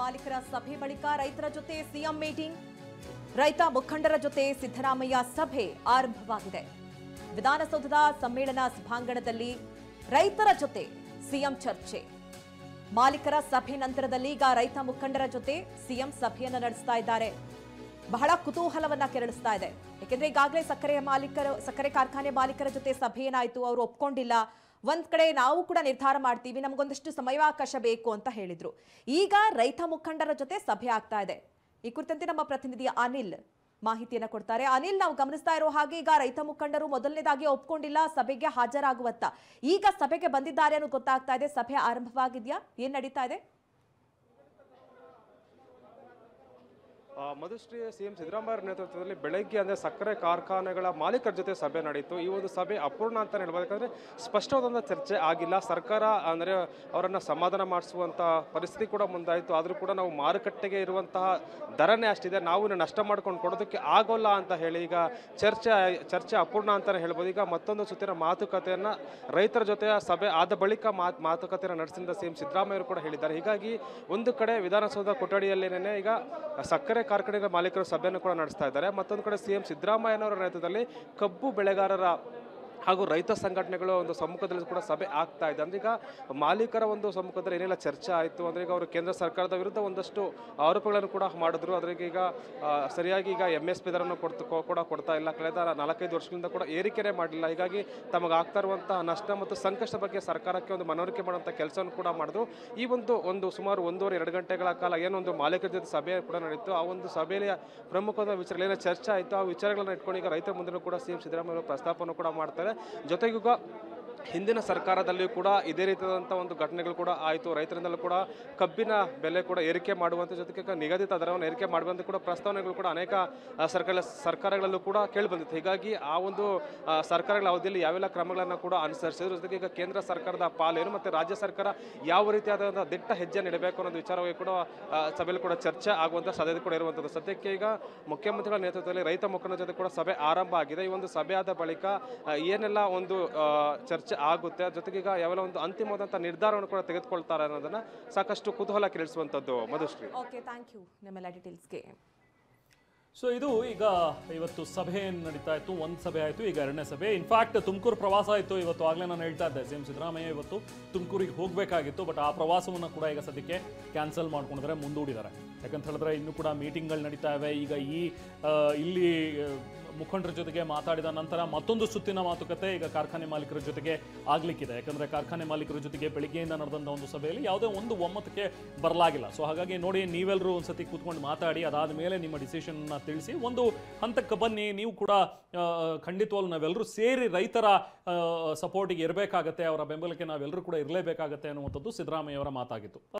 ಮಾಲೀಕರ ಸಭೆ ಬಳಿಕ ರೈತರ ಜೊತೆ ಸಿಎಂ ಮೀಟಿಂಗ್. ರೈತ ಮುಖಂಡರ ಜೊತೆ ಸಿದ್ದರಾಮಯ್ಯ ಸಭೆ ಆರಂಭವಾಗಿದೆ. ವಿಧಾನಸೌಧದ ಸಮ್ಮೇಳನ ಸಭಾಂಗಣದಲ್ಲಿ ರೈತರ ಜೊತೆ ಸಿಎಂ ಚರ್ಚೆ. ಮಾಲೀಕರ ಸಭೆ ನಂತರದಲ್ಲಿ ಈಗ ರೈತ ಮುಖಂಡರ ಜೊತೆ ಸಿಎಂ ಸಭೆಯನ್ನು ನಡೆಸ್ತಾ ಇದ್ದಾರೆ. ಬಹಳ ಕುತೂಹಲವನ್ನ ಕೆರಳಿಸ್ತಾ ಇದೆ. ಯಾಕೆಂದ್ರೆ ಈಗಾಗಲೇ ಸಕ್ಕರೆ ಕಾರ್ಖಾನೆ ಮಾಲೀಕರ ಜೊತೆ ಸಭೆ ಏನಾಯ್ತು, ಅವರು ಒಪ್ಕೊಂಡಿಲ್ಲ. ಒಂದ್ ಕಡೆ ನಾವು ಕೂಡ ನಿರ್ಧಾರ ಮಾಡ್ತೀವಿ, ನಮಗೊಂದಷ್ಟು ಸಮಯಾವಕಾಶ ಬೇಕು ಅಂತ ಹೇಳಿದ್ರು. ಈಗ ರೈತ ಮುಖಂಡರ ಜೊತೆ ಸಭೆ ಆಗ್ತಾ ಇದೆ. ಈ ಕುರಿತಂತೆ ನಮ್ಮ ಪ್ರತಿನಿಧಿ ಅನಿಲ್ ಮಾಹಿತಿಯನ್ನ ಕೊಡ್ತಾರೆ. ಅನಿಲ್, ನಾವು ಗಮನಿಸ್ತಾ ಇರೋ ಹಾಗೆ ಈಗ ರೈತ ಮುಖಂಡರು ಮೊದಲನೇದಾಗಿ ಒಪ್ಕೊಂಡಿಲ್ಲ ಸಭೆಗೆ ಹಾಜರಾಗುವತ್ತ. ಈಗ ಸಭೆಗೆ ಬಂದಿದ್ದಾರೆ ಅನ್ನೋದು ಗೊತ್ತಾಗ್ತಾ ಇದೆ. ಸಭೆ ಆರಂಭವಾಗಿದೆಯಾ? ಏನ್ ನಡೀತಾ ಇದೆ? ಮಧುಶ್ರೀ, ಸಿಎಂ ಸಿದ್ದರಾಮಯ್ಯ ನೇತೃತ್ವದಲ್ಲಿ ಬೆಳಗ್ಗೆ ಅಂದರೆ ಸಕ್ಕರೆ ಕಾರ್ಖಾನೆಗಳ ಮಾಲೀಕರ ಜೊತೆ ಸಭೆ ನಡೆಯಿತು. ಈ ಒಂದು ಸಭೆ ಅಪೂರ್ಣ ಅಂತ ಹೇಳ್ಬೋದು. ಯಾಕಂದರೆ ಸ್ಪಷ್ಟವಾದಂಥ ಚರ್ಚೆ ಆಗಿಲ್ಲ. ಸರ್ಕಾರ ಅಂದರೆ ಅವರನ್ನು ಸಮಾಧಾನ ಮಾಡಿಸುವಂಥ ಪರಿಸ್ಥಿತಿ ಕೂಡ ಮುಂದಾಯಿತು. ಆದರೂ ಕೂಡ ನಾವು ಮಾರುಕಟ್ಟೆಗೆ ಇರುವಂತಹ ದರನೇ ಅಷ್ಟಿದೆ, ನಾವು ನಷ್ಟ ಮಾಡ್ಕೊಂಡು ಕೊಡೋದಕ್ಕೆ ಆಗೋಲ್ಲ ಅಂತ ಹೇಳಿ ಈಗ ಚರ್ಚೆ ಅಪೂರ್ಣ ಅಂತಲೇ ಹೇಳ್ಬೋದು. ಈಗ ಮತ್ತೊಂದು ಸುತ್ತಿನ ಮಾತುಕತೆಯನ್ನು ರೈತರ ಜೊತೆ ಸಭೆ ಆದ ಬಳಿಕ ಮಾತುಕತೆಯನ್ನು ನಡೆಸಿದ ಸಿಎಂ ಸಿದ್ದರಾಮಯ್ಯ ಕೂಡ ಹೇಳಿದ್ದಾರೆ. ಹೀಗಾಗಿ ಒಂದು ಕಡೆ ವಿಧಾನಸೌಧ ಕೊಠಡಿಯಲ್ಲೇನೇ ಈಗ ಸಕ್ಕರೆ ಕಾರ್ಖಾನೆಗಳ ಮಾಲೀಕರು ಸಭೆಯನ್ನು ಕೂಡ ನಡೆಸ್ತಾ ಇದ್ದಾರೆ. ಮತ್ತೊಂದು ಕಡೆ ಸಿಎಂ ಸಿದ್ದರಾಮಯ್ಯನವರ ನೇತೃತ್ವದಲ್ಲಿ ಕಬ್ಬು ಬೆಳೆಗಾರರ ಹಾಗೂ ರೈತ ಸಂಘಟನೆಗಳ ಒಂದು ಸಮ್ಮುಖದಲ್ಲಿ ಕೂಡ ಸಭೆ ಆಗ್ತಾ ಇದೆ. ಅಂದ್ರೆ ಈಗ ಮಾಲೀಕರ ಒಂದು ಸಮ್ಮುಖದಲ್ಲಿ ಏನೆಲ್ಲ ಚರ್ಚೆ ಆಯಿತು ಅಂದರೆ ಈಗ ಅವರು ಕೇಂದ್ರ ಸರ್ಕಾರದ ವಿರುದ್ಧ ಒಂದಷ್ಟು ಆರೋಪಗಳನ್ನು ಕೂಡ ಮಾಡಿದ್ರು. ಅದ್ರಿಗೆ ಈಗ ಸರಿಯಾಗಿ ಈಗ MSP ದರನ್ನು ಕೂಡ ಕೊಡ್ತಾ ಇಲ್ಲ. ಕಳೆದ 4-5 ವರ್ಷಗಳಿಂದ ಕೂಡ ಏರಿಕೆನೇ ಮಾಡಲಿಲ್ಲ. ಹೀಗಾಗಿ ತಮಗೆ ಆಗ್ತಾ ಇರುವಂತಹ ನಷ್ಟ ಮತ್ತು ಸಂಕಷ್ಟ ಬಗ್ಗೆ ಸರ್ಕಾರಕ್ಕೆ ಒಂದು ಮನವರಿಕೆ ಮಾಡುವಂಥ ಕೆಲಸವನ್ನು ಕೂಡ ಮಾಡಿದ್ರು. ಈ ಒಂದು ಸುಮಾರು 1.5-2 ಗಂಟೆಗಳ ಕಾಲ ಏನೊಂದು ಮಾಲೀಕರ ಜೊತೆ ಸಭೆ ಕೂಡ ನಡೆಯಿತು. ಆ ಒಂದು ಸಭೆಯಲ್ಲಿ ಪ್ರಮುಖವಾದ ವಿಚಾರಗಳೇನೋ ಚರ್ಚೆ ಆಯಿತು. ಆ ವಿಚಾರಗಳನ್ನ ಇಟ್ಕೊಂಡು ಈಗ ರೈತರ ಮುಂದೆ ಕೂಡ ಸಿಎಂ ಸಿದ್ದರಾಮಯ್ಯ ಪ್ರಸ್ತಾಪವನ್ನು ಕೂಡ ಮಾಡ್ತಾರೆ. ಜೊತೆಗೂ ಹಿಂದಿನ ಸರ್ಕಾರದಲ್ಲಿಯೂ ಕೂಡ ಇದೇ ರೀತಿಯಾದಂಥ ಒಂದು ಘಟನೆಗಳು ಕೂಡ ಆಯಿತು. ರೈತರಿಂದಲೂ ಕೂಡ ಕಬ್ಬಿನ ಬೆಲೆ ಕೂಡ ಏರಿಕೆ ಮಾಡುವಂಥ ಜೊತೆಗೆ ನಿಗದಿತ ದರವನ್ನು ಏರಿಕೆ ಮಾಡುವಂಥ ಕೂಡ ಪ್ರಸ್ತಾವನೆಗಳು ಕೂಡ ಅನೇಕ ಸರ್ಕಾರಗಳಲ್ಲೂ ಕೂಡ ಕೇಳಿಬಂದಿತ್ತು. ಹೀಗಾಗಿ ಆ ಒಂದು ಸರ್ಕಾರಗಳ ಅವಧಿಯಲ್ಲಿ ಯಾವೆಲ್ಲ ಕ್ರಮಗಳನ್ನು ಕೂಡ ಅನುಸರಿಸಿದ್ರು. ಜೊತೆಗೆ ಈಗ ಕೇಂದ್ರ ಸರ್ಕಾರದ ಪಾಲೇನು ಮತ್ತು ರಾಜ್ಯ ಸರ್ಕಾರ ಯಾವ ರೀತಿಯಾದಂಥ ದಿಟ್ಟ ಹೆಜ್ಜೆ ನೀಡಬೇಕು ಅನ್ನೋದು ವಿಚಾರವಾಗಿ ಕೂಡ ಸಭೆಯಲ್ಲಿ ಕೂಡ ಚರ್ಚೆ ಆಗುವಂಥ ಸಾಧ್ಯತೆ ಕೂಡ ಇರುವಂಥದ್ದು. ಸದ್ಯಕ್ಕೆ ಈಗ ಮುಖ್ಯಮಂತ್ರಿಗಳ ನೇತೃತ್ವದಲ್ಲಿ ರೈತ ಮುಖಂಡರ ಜೊತೆ ಕೂಡ ಸಭೆ ಆರಂಭ ಆಗಿದೆ. ಈ ಒಂದು ಸಭೆ ಆದ ಬಳಿಕ ಏನೆಲ್ಲ ಒಂದು ಚರ್ಚೆ ಆಗುತ್ತೆ, ಜೊತೆಗೆ ಈಗ ಯಾವೆಲ್ಲ ಒಂದು ಅಂತಿಮವಾದಂಥ ನಿರ್ಧಾರವನ್ನು ಕೂಡ ತೆಗೆದುಕೊಳ್ತಾರೆ ಅನ್ನೋದನ್ನ ಸಾಕಷ್ಟು ಕುತೂಹಲ ಕೆರಳಿಸುವಂಥದ್ದು. ಮಧುಶ್ರೀ, ಓಕೆ, ಥ್ಯಾಂಕ್ ಯು ನಿಮ್ಮೆಲ್ಲ ಡೀಟೇಲ್ಸ್ಗೆ. ಸೊ ಇದು ಈಗ ಇವತ್ತು ಸಭೆ ನಡೀತಾ ಇತ್ತು. ಒಂದು ಸಭೆ ಆಯಿತು, ಈಗ 2ನೇ ಸಭೆ. ಇನ್ಫ್ಯಾಕ್ಟ್ ತುಮಕೂರು ಪ್ರವಾಸ ಆಯಿತು ಇವತ್ತು. ಆಗಲೇ ನಾನು ಹೇಳ್ತಾ ಇದ್ದೆ, ಸಿಎಂ ಸಿದ್ದರಾಮಯ್ಯ ಇವತ್ತು ತುಮಕೂರಿಗೆ ಹೋಗಬೇಕಾಗಿತ್ತು. ಬಟ್ ಆ ಪ್ರವಾಸವನ್ನು ಕೂಡ ಈಗ ಸದ್ಯಕ್ಕೆ ಕ್ಯಾನ್ಸಲ್ ಮಾಡ್ಕೊಂಡಿದ್ದಾರೆ, ಮುಂದೂಡಿದ್ದಾರೆ. ಯಾಕಂತ ಹೇಳಿದ್ರೆ ಇನ್ನೂ ಕೂಡ ಮೀಟಿಂಗ್ಗಳು ನಡೀತಾ ಇವೆ. ಈಗ ಇಲ್ಲಿ ಮುಖಂಡರ ಜೊತೆಗೆ ಮಾತಾಡಿದ ನಂತರ ಮತ್ತೊಂದು ಸುತ್ತಿನ ಮಾತುಕತೆ ಈಗ ಕಾರ್ಖಾನೆ ಮಾಲೀಕರ ಜೊತೆಗೆ ಆಗ್ಲಿಕ್ಕಿದೆ. ಯಾಕಂದರೆ ಕಾರ್ಖಾನೆ ಮಾಲೀಕರ ಜೊತೆಗೆ ಬೆಳಿಗ್ಗೆಯಿಂದ ನಡೆದಂಥ ಒಂದು ಸಭೆಯಲ್ಲಿ ಯಾವುದೇ ಒಂದು ಒಮ್ಮತಕ್ಕೆ ಬರಲಾಗಿಲ್ಲ. ಸೊ ಹಾಗಾಗಿ ನೋಡಿ, ನೀವೆಲ್ಲರೂ ಒಂದ್ಸತಿ ಕೂತ್ಕೊಂಡು ಮಾತಾಡಿ, ಅದಾದ ಮೇಲೆ ನಿಮ್ಮ ಡಿಸಿಷನ್ನ ತಿಳಿಸಿ ಒಂದು ಹಂತಕ್ಕೆ ಬನ್ನಿ. ನೀವು ಕೂಡ ಖಂಡಿತವಾಗ್ಲೂ ನಾವೆಲ್ಲರೂ ಸೇರಿ ರೈತರ ಸಪೋರ್ಟಿಗೆ ಇರಬೇಕಾಗತ್ತೆ, ಅವರ ಬೆಂಬಲಕ್ಕೆ ನಾವೆಲ್ಲರೂ ಕೂಡ ಇರಲೇಬೇಕಾಗತ್ತೆ ಅನ್ನುವಂಥದ್ದು ಸಿದ್ದರಾಮಯ್ಯ ಅವರ ಮಾತಾಗಿತ್ತು.